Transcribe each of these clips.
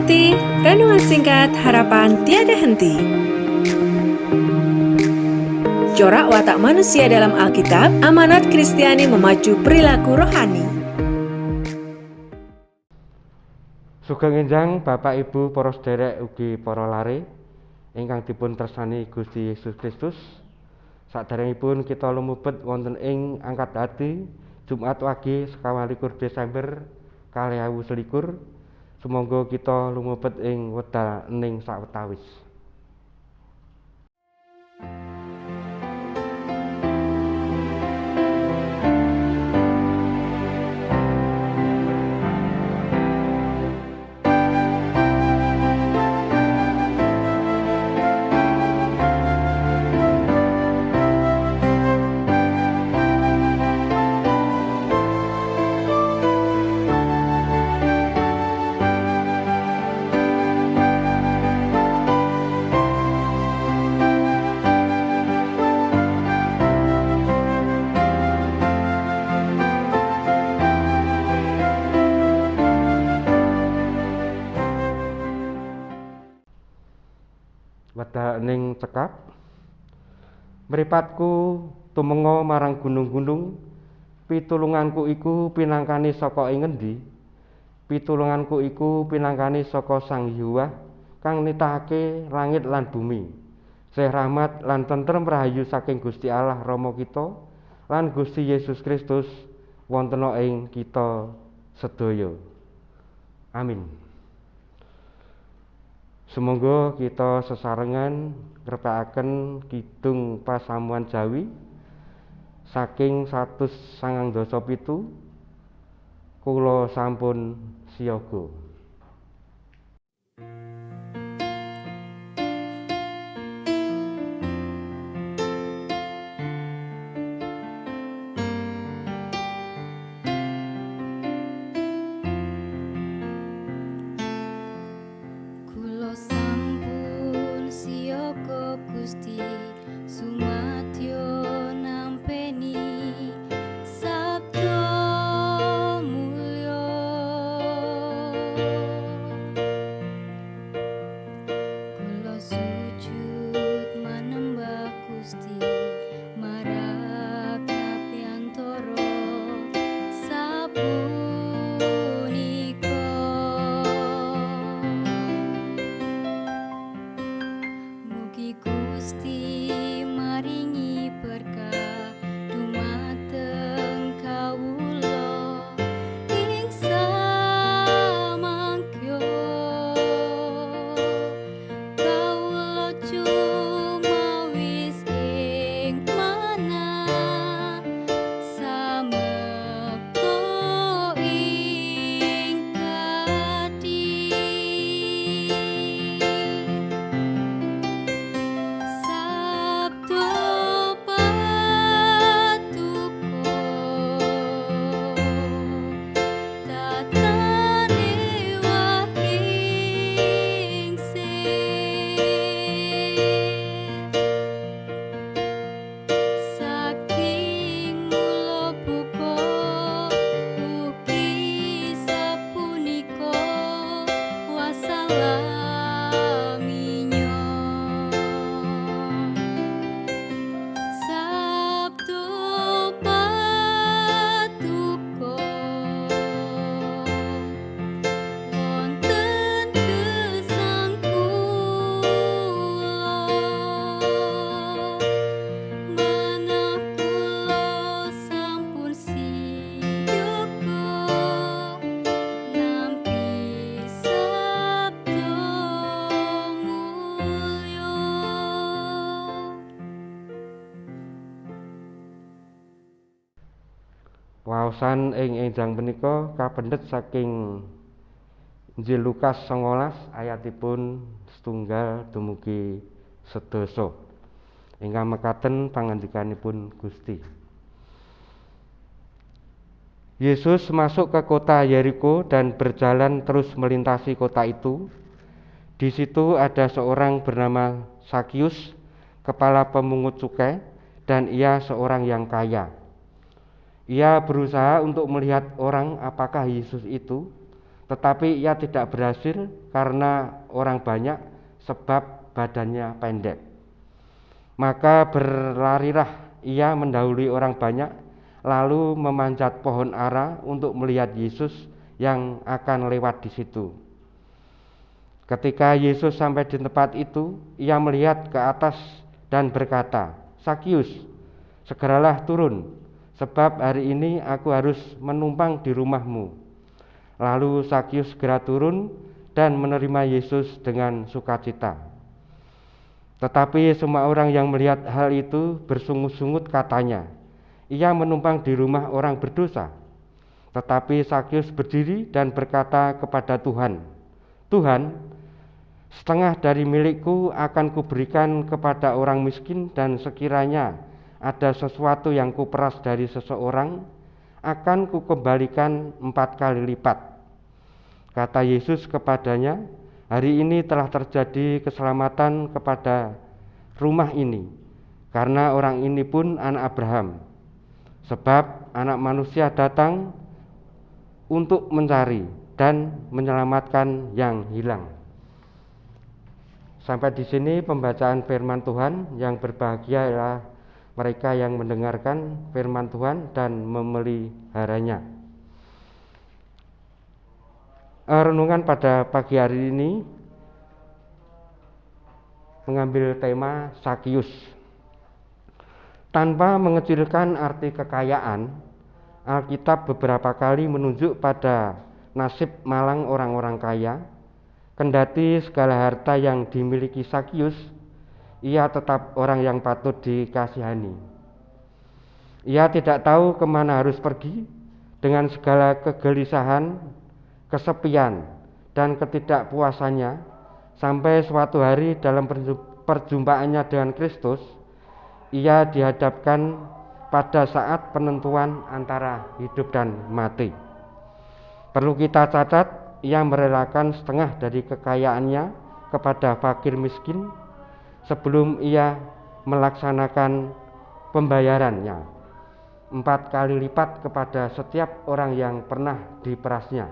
ikuti renungan singkat harapan tiada henti. Corak watak manusia dalam Alkitab, amanat Kristiani memacu perilaku rohani. Sugeng enjang Bapak Ibu para sedherek ugi para lare ingkang dipun tresnani Gusti Yesus Kristus. Saderengipun kita lumebet wonten ing angkat ati Jumat wage 21 Desember 2021. Sumangga kita lumebet ing wedal ening sawetawis. Wedal ening cekap mripatku tumenga marang gunung-gunung, pitulunganku iku pinangkani saka ing ngendi? Pitulunganku iku pinangkani saka Sang Hyuwah kang nitahake langit lan bumi. Sih rahmat lan tentrem rahayu saking Gusti Allah Rama kita lan Gusti Yesus Kristus wonten ing kita sedaya. Amin. Sumangga kita sesarengan ngrepekaken kidung pasamuan Jawi saking 197 kula sampun siyaga. Gusti sumadyo nampeni sabda mulya kula sujud manembah Gusti marang kapiyantara sapunika mugi Gusti maringi berkah dumateng kawula ing samangkya kawula cumawis ing manah samekta ing kadhi Waosan ing enjang punika kapendhet saking Injil Lukas 19 ayatipun 1 dumugi 11. Ingkang mekaten pangandikanipun Gusti. Yesus masuk ke kota Yeriko dan berjalan terus melintasi kota itu. Di situ ada seorang bernama Sakius, kepala pemungut cukai, dan ia seorang yang kaya. Ia berusaha untuk melihat orang apakah Yesus itu, tetapi ia tidak berhasil karena orang banyak sebab badannya pendek. Maka berlarilah ia mendahului orang banyak, lalu memanjat pohon ara untuk melihat Yesus yang akan lewat di situ. Ketika Yesus sampai di tempat itu, ia melihat ke atas dan berkata, "Sakius, segeralah turun, sebab hari ini aku harus menumpang di rumahmu." Lalu Sakius segera turun dan menerima Yesus dengan sukacita. Tetapi semua orang yang melihat hal itu bersungut-sungut katanya, "Ia menumpang di rumah orang berdosa." Tetapi Sakius berdiri dan berkata kepada Tuhan, "Tuhan, setengah dari milikku akan kuberikan kepada orang miskin, dan sekiranya ada sesuatu yang kuperas dari seseorang, akan kukembalikan 4 kali lipat." Kata Yesus kepadanya, "Hari ini telah terjadi keselamatan kepada rumah ini, karena orang ini pun anak Abraham. Sebab Anak Manusia datang untuk mencari dan menyelamatkan yang hilang." Sampai di sini pembacaan firman Tuhan. Yang berbahagia ialah mereka yang mendengarkan firman Tuhan dan memeliharanya. Renungan pada pagi hari ini mengambil tema Sakius. Tanpa mengecilkan arti kekayaan, Alkitab beberapa kali menunjuk pada nasib malang orang-orang kaya. Kendati segala harta yang dimiliki Sakius, ia tetap orang yang patut dikasihani. Ia tidak tahu kemana harus pergi dengan segala kegelisahan, kesepian, dan ketidakpuasannya, sampai suatu hari dalam perjumpaannya dengan Kristus, ia dihadapkan pada saat penentuan antara hidup dan mati. Perlu kita catat, ia merelakan setengah dari kekayaannya kepada fakir miskin sebelum ia melaksanakan pembayarannya 4 kali lipat kepada setiap orang yang pernah diperasnya.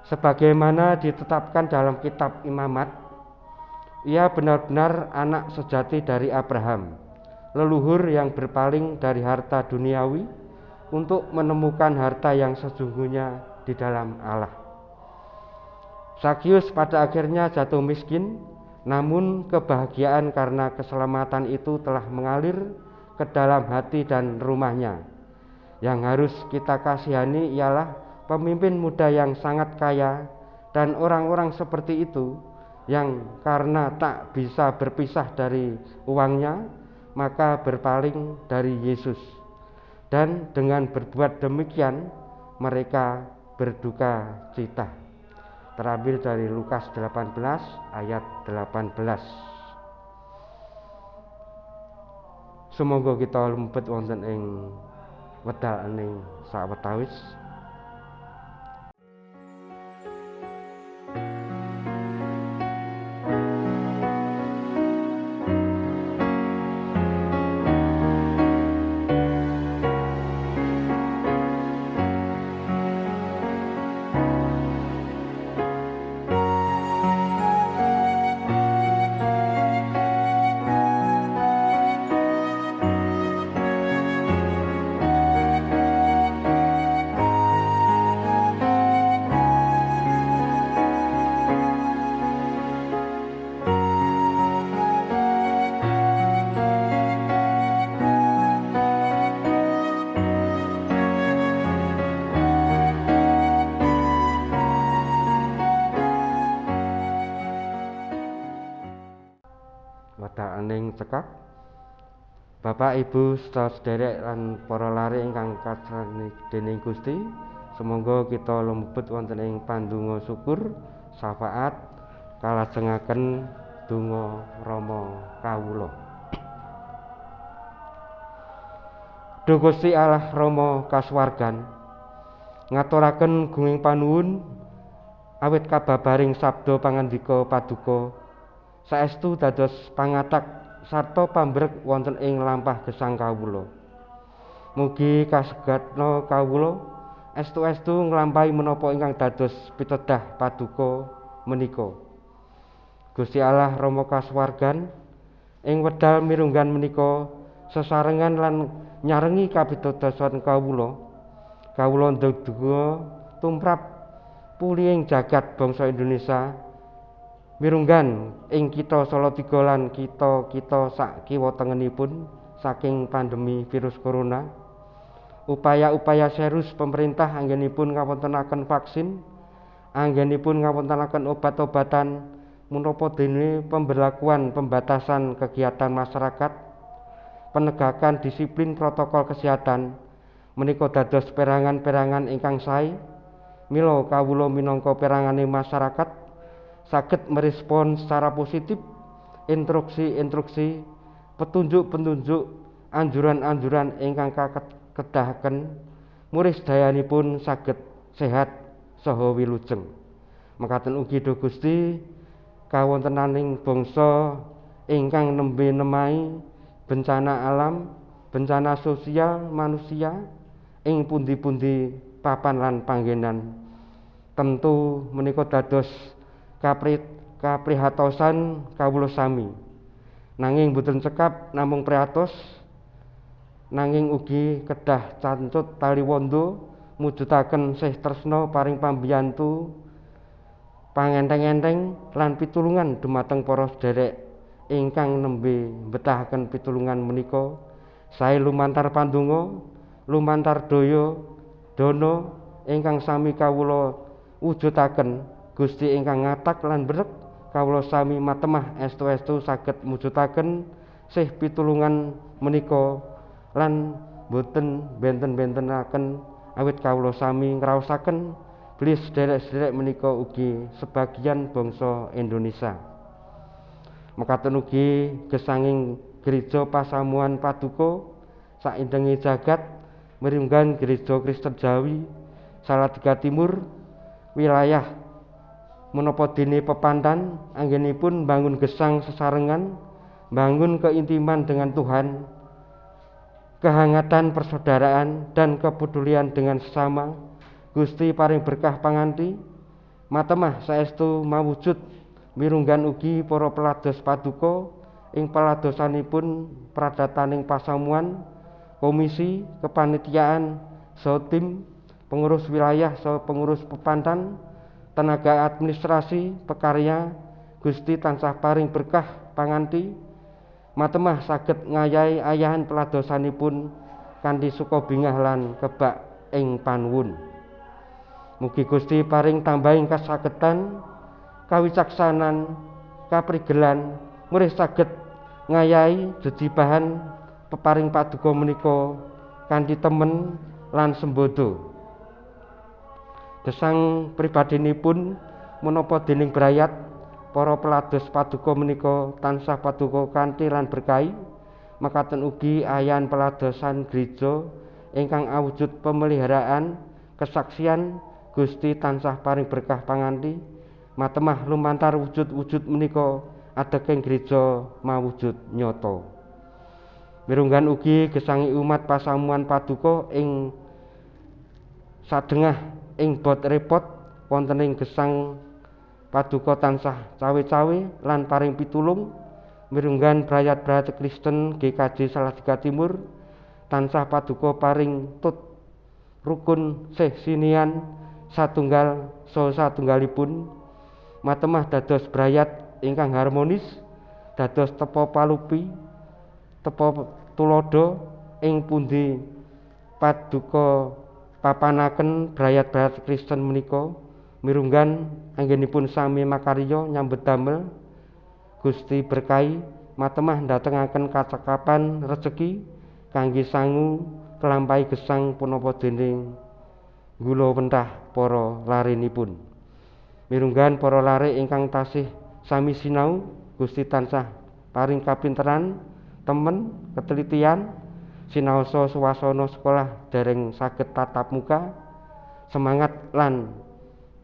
Sebagaimana ditetapkan dalam kitab Imamat, ia benar-benar anak sejati dari Abraham, leluhur yang berpaling dari harta duniawi untuk menemukan harta yang sesungguhnya di dalam Allah. Sakius pada akhirnya jatuh miskin, namun kebahagiaan karena keselamatan itu telah mengalir ke dalam hati dan rumahnya. Yang harus kita kasihani ialah pemimpin muda yang sangat kaya dan orang-orang seperti itu yang karena tak bisa berpisah dari uangnya, maka berpaling dari Yesus. Dan dengan berbuat demikian mereka berduka cita. Terambil dari Lukas 18 ayat 18. Semoga kita lumebet wonten ing wedalaning sawetawis. Wedalaning cekak, Bapak Ibu sedherek lan para lare ingkang kasihi dening Gusti, sumangga kita lumebet wonten ing pandonga syukur syafaat kalajengaken donga Rama kawula. Duh Gusti Allah Rama kasuwargan, ngaturaken gunging panuwun awit kababaring sabda pangandika paduka saestu dados pangatak sarta pambrek wonten ing lampah gesang kawula. Mugi kasegatna kawula estu-estu nglampahi menapa ingkang dados pitedah paduka menika. Gusti Allah Rama kasuwargan ing wedal mirunggan menika sesarengan lan nyarengi kapitadosan kawula ndedonga tumrap pulihing jagat bangsa Indonesia mirunggan ing kita Salatiga lan kita sak kiwa tengenipun saking pandemi virus corona. Upaya-upaya serius pemerintah anggenipun ngawontenaken vaksin, anggenipun ngawontenaken obat-obatan menapa dene pemberlakuan pembatasan kegiatan masyarakat, penegakan disiplin protokol kesehatan menika dados perangan-perangan ingkang sae. Mila kawula minangka perangane masyarakat saged merespon secara positif instruksi-instruksi, petunjuk-petunjuk, anjuran-anjuran ingkang kedahaken muris dayanipun saged sehat saha wilujeng. Mekaten ugi do Gusti kawontenaning bangsa ingkang nembe nemahi bencana alam, bencana sosial manusia ing pundi-pundi papan lan panggenan. Tentu menika dados kaprihatosan kawula sami. Nanging boten cekap namung priatos, nanging ugi kedah cancut taliwondo mujudaken sih tresna paring pambiyantu pangenteng-enteng lan pitulungan dumateng para sedherek ingkang nembe mbetahaken pitulungan menika sae lumantar pandonga, lumantar dana ingkang sami kawula wujudaken. Gusti ingkang ngatak lan berek kawula sami matemah estu-estu saged mujudaken sih pitulungan menika lan boten benten-bentenaken awit kawula sami ngraosaken bilih sederek-sederek menika ugi sebagian bangsa Indonesia. Mekaten ugi gesanging Gereja Pasamuan Paduka saindenge jagat mirunggan Gereja Kristen Jawi Salatiga Timur wilayah menapa dene pepandan anggenipun bangun gesang sesarengan, bangun keintiman dengan Tuhan, kehangatan persaudaraan dan kepedulian dengan sesama. Gusti paring berkah panganti matemah saestu mawujud mirunggan ugi para pelados paduka ing peladosanipun pradataning pasamuan, komisi, kepanitiaan, saha tim pengurus wilayah saha pengurus pepandan, tenaga administrasi, pekarya. Gusti tansah paring berkah panganti matemah saged ngayahi ayahan peladosanipun kanthi suka bingah lan kebak ing panuwun. Mugi Gusti paring tambahing kasagedan, kawicaksanan, kaprigelan murih saged ngayahi jejibahan peparing paduka menika kanthi temen lan sembodo. Gesang pribadinipun menapa dening brayat para pelados paduka menika tansah paduka kanthi lan berkahi. Mekaten ugi ayahan peladosan gereja ingkang awujud pemeliharaan kesaksian. Gusti tansah paring berkah panganti matemah lumantar wujud-wujud menika adeking gereja mawujud nyata. Mirunggan ugi gesangi umat pasamuan paduka ing sadengah ing bot repot wontening gesang paduka tansah cawe-cawe lan paring pitulung. Mirunggan brayat-brayat Kristen GKJ Salatiga Timur tansah paduka paring tut rukun sih sinian satunggal satunggalipun matemah dados brayat ingkang harmonis, dados tepa palupi, tepa tulodo ing pundi paduka papanaken brayat-brayat Kristen menika. Mirunggan anggenipun sami makarya nyambut damel. Gusti berkahi matemah ndatengaken kacekapan rejeki kangge sangu kelampahi gesang punapa dening gula wentah para larenipun. Mirunggan para lare ingkang tasih sami sinau, Gusti tansah paring kapinteran, temen, ketelitian, sinaosa swasana sekolah dereng saged tatap muka, semangat lan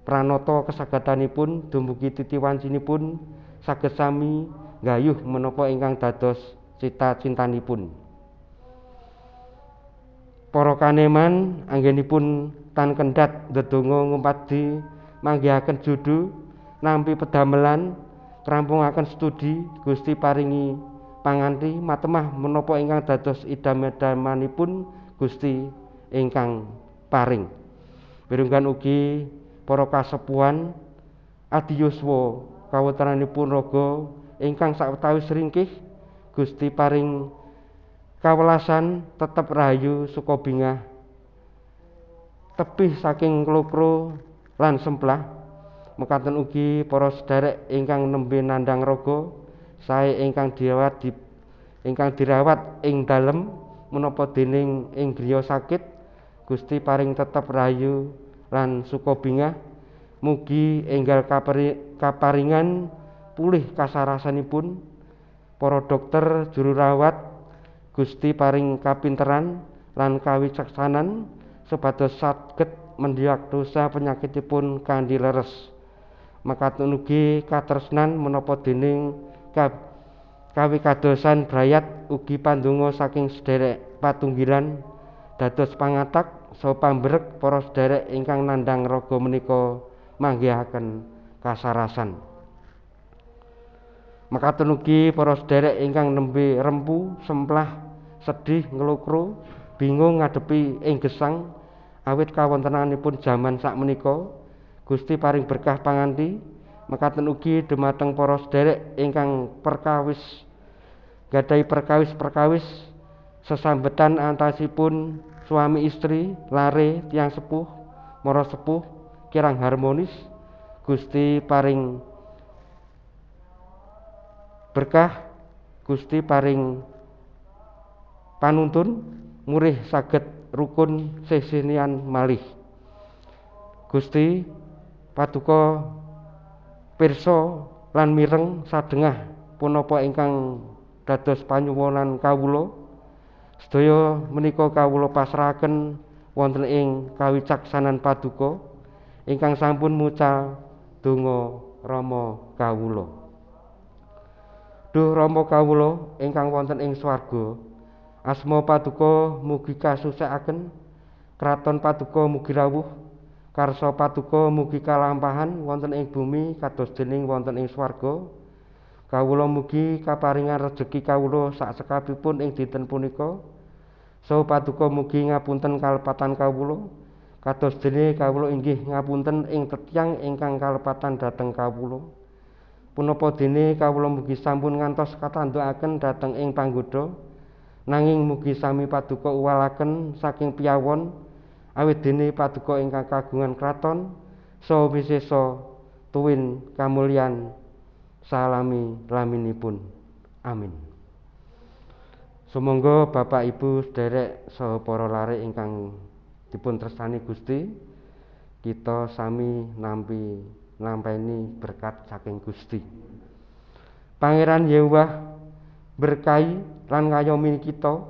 pranata kesagatanipun dumugi titiwancinipun saged sami nggayuh menapa ingkang dados cita-cintanipun. Para kaneman anggenipun tan kendhat ndedonga ngumpadi manggihaken judu nampi pedamelan ngrampungaken studi Gusti paringi panganti matemah menapa ingkang dados idam-idamanipun Gusti ingkang paring. Wirunggan ugi para kasepuhan adiyuswa kawontenanipun raga ingkang sawetawis ringkih Gusti paring kawelasan tetep rahayu suka bingah tebih saking klokro lan semplah. Mekaten ugi para sedherek ingkang nembe nandhang raga sae ingkang dirawat ing dalem menapa dening ing griya sakit Gusti paring tetep rahayu lan suka bingah. Mugi enggal kaparingan pulih kasarasanipun. Para dokter juru rawat Gusti paring kapinteran lan kawicaksanan supados saged mendiagnosa penyakitipun kanthi leres. Mekaten ugi katresnan menapa dening kawikadosan brayat ugi pandonga saking sedherek patunggilan dados pangatak saha pambrek para sedherek ingkang nandhang raga menika manggihaken kasarasan. Mekaten ugi para sedherek ingkang nembe rempu, semplah, sedih, nglokro, bingung ngadepi ing gesang awit kawontenanipun jaman sakmenika Gusti paring berkah panganti. Mekaten ugi dumateng para sedherek ingkang gadahi perkawis sesambetan antasipun suami istri, lare, tiyang sepuh, mara sepuh kirang harmonis. Gusti paring berkah, Gusti paring panuntun murih saged rukun sesinian malih. Gusti paduka pirsa lan mireng sadengah punapa ingkang dados panyuwunan kawula. Sedaya menika kawula pasrahaken wonten ing kawicaksanan paduka ingkang sampun mucal donga Rama kawula. Duh Rama kawula ingkang wonten ing swarga, asma paduka mugi kasusekaken, kraton paduka mugi rawuh, karsa paduka mugi kalampahan wonten ing bumi kados dening wonten ing swarga. Kawula mugi kaparingan rejeki kawula sak sekabehipun ing dinten punika. Saha paduka mugi ngapunten kalepatan kawula kados dene kawula inggih ngapunten ing tiyang ingkang kalepatan dhateng kawula. Punapa dene kawula mugi sampun ngantos katandukaken dhateng ing panggoda, nanging mugi sami paduka uwalaken saking piyawon awit dene paduka ingkang kagungan kraton saha wisesa tuwin kamulyan salami-laminipun. Amin. Sumangga Bapak Ibu sedherek saha para lare ingkang dipun tresnani Gusti, kita sami nampeni berkat saking Gusti. Pangeran Yehowah berkahi lan ngayomi kita.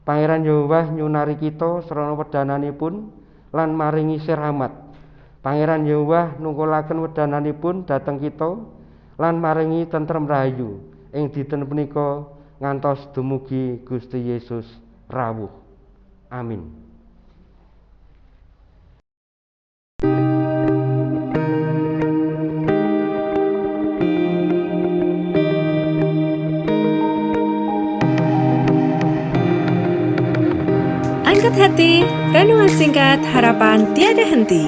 Pangeran Yehowah nyunari kita sarana wedananipun lan maringi rahmat. Pangeran Yehowah nungkulaken wedananipun dhateng kita lan maringi tentrem rahayu ing dinten punika ngantos dumugi Gusti Yesus rawuh. Amin. Angkat hati, renungan singkat harapan tiada henti.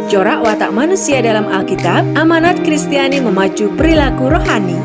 Corak watak manusia dalam Alkitab, amanat Kristiani memacu perilaku rohani.